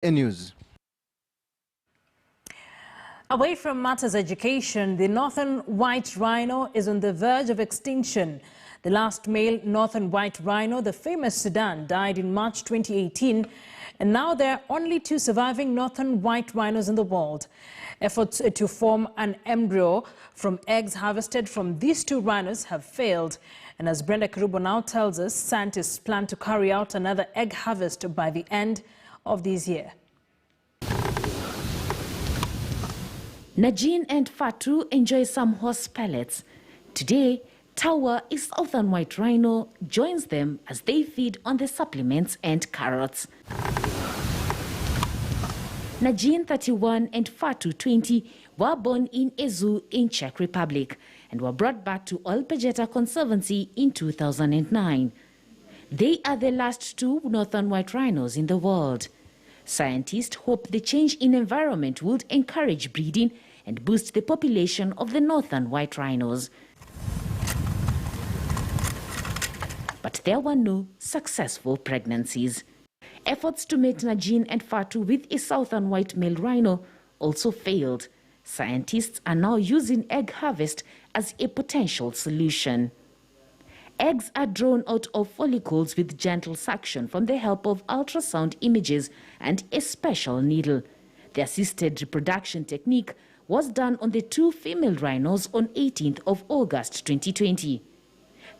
News. Away from matters education, the northern white rhino is on the verge of extinction. The last male northern white rhino, the famous Sudan, died in March 2018, and now there are only 2 surviving northern white rhinos in the world. Efforts to form an embryo from eggs harvested from these 2 rhinos have failed. And as Brenda Karubo now tells us, scientists plan to carry out another egg harvest by the end of this year. Najin and Fatu enjoy some horse pellets. Today, Tawa, a southern white rhino, joins them as they feed on the supplements and carrots. Najin, 31, and Fatu, 20, were born in a zoo in Czech Republic and were brought back to Olpejeta Conservancy in 2009. They are the last 2 northern white rhinos in the world. Scientists hope the change in environment would encourage breeding and boost the population of the northern white rhinos. But there were no successful pregnancies. Efforts to mate Najin and Fatu with a southern white male rhino also failed. Scientists are now using egg harvest as a potential solution. Eggs are drawn out of follicles with gentle suction from the help of ultrasound images and a special needle. The assisted reproduction technique was done on the 2 female rhinos on 18th of August 2020.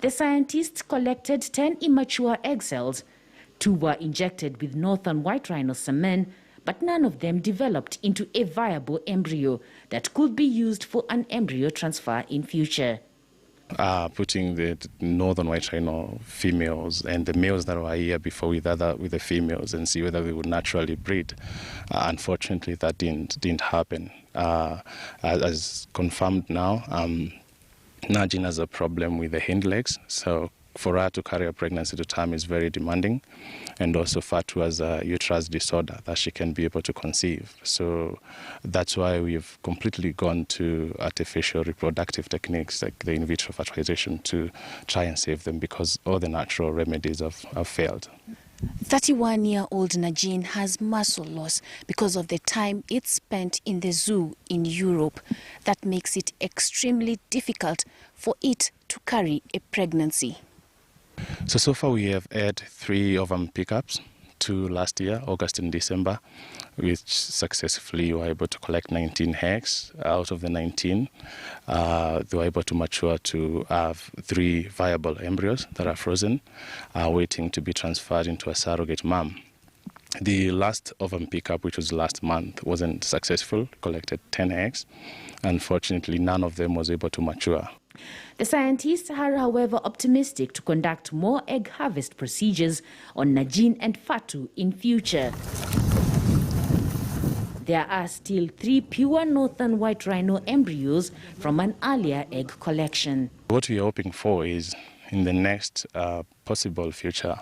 The scientists collected 10 immature egg cells. 2 were injected with northern white rhino semen, but none of them developed into a viable embryo that could be used for an embryo transfer in future. Putting the northern white rhino females and the males that were here before with the females and see whether they would naturally breed. Unfortunately, that didn't happen. As confirmed now, Najin has a problem with the hind legs, so for her to carry a pregnancy to term is very demanding, and also Fatu has a uterus disorder that she can be able to conceive. So that's why we've completely gone to artificial reproductive techniques like the in vitro fertilization to try and save them, because all the natural remedies have failed. 31-year-old Najin has muscle loss because of the time it spent in the zoo in Europe. That makes it extremely difficult for it to carry a pregnancy. So far we have had 3 ovum pickups, 2 last year, August and December, which successfully were able to collect 19 eggs. Out of the 19, they were able to mature to have 3 viable embryos that are frozen, waiting to be transferred into a surrogate mom. The last ovum pickup, which was last month, wasn't successful, collected 10 eggs. Unfortunately, none of them was able to mature. The scientists are, however, optimistic to conduct more egg harvest procedures on Najin and Fatu in future. There are still 3 pure northern white rhino embryos from an earlier egg collection. What we are hoping for is, in the next possible future,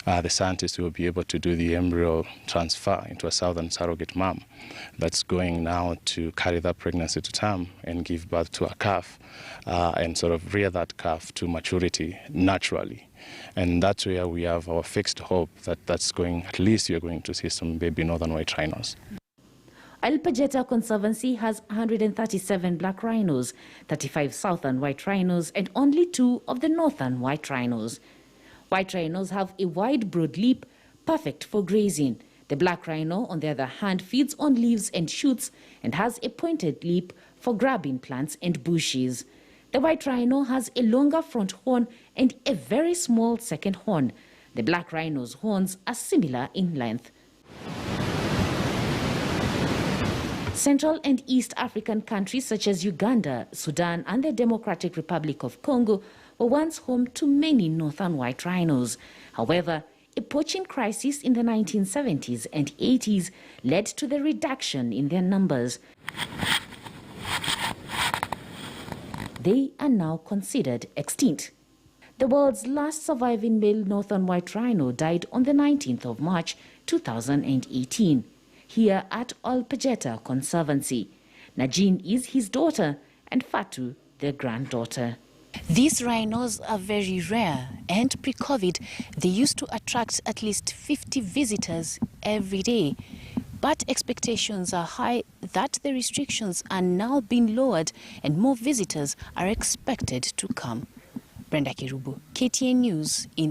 the scientists will be able to do the embryo transfer into a southern surrogate mom that's going now to carry that pregnancy to term and give birth to a calf and sort of rear that calf to maturity naturally. And that's where we have our fixed hope that that's going, at least you're going to see some baby northern white rhinos. Olpejeta Conservancy has 137 black rhinos, 35 southern white rhinos, and only 2 of the northern white rhinos. White rhinos have a wide, broad lip, perfect for grazing. The black rhino, on the other hand, feeds on leaves and shoots and has a pointed lip for grabbing plants and bushes. The white rhino has a longer front horn and a very small second horn. The black rhino's horns are similar in length. Central and East African countries such as Uganda, Sudan, and the Democratic Republic of Congo were once home to many northern white rhinos. However, a poaching crisis in the 1970s and 80s led to the reduction in their numbers. They are now considered extinct. The world's last surviving male northern white rhino died on the 19th of March 2018. Here at Olpejeta Conservancy. Najin is his daughter and Fatu their granddaughter. These rhinos are very rare, and pre-COVID they used to attract at least 50 visitors every day. But expectations are high that the restrictions are now being lowered and more visitors are expected to come. Brenda Kirubu, KTN News in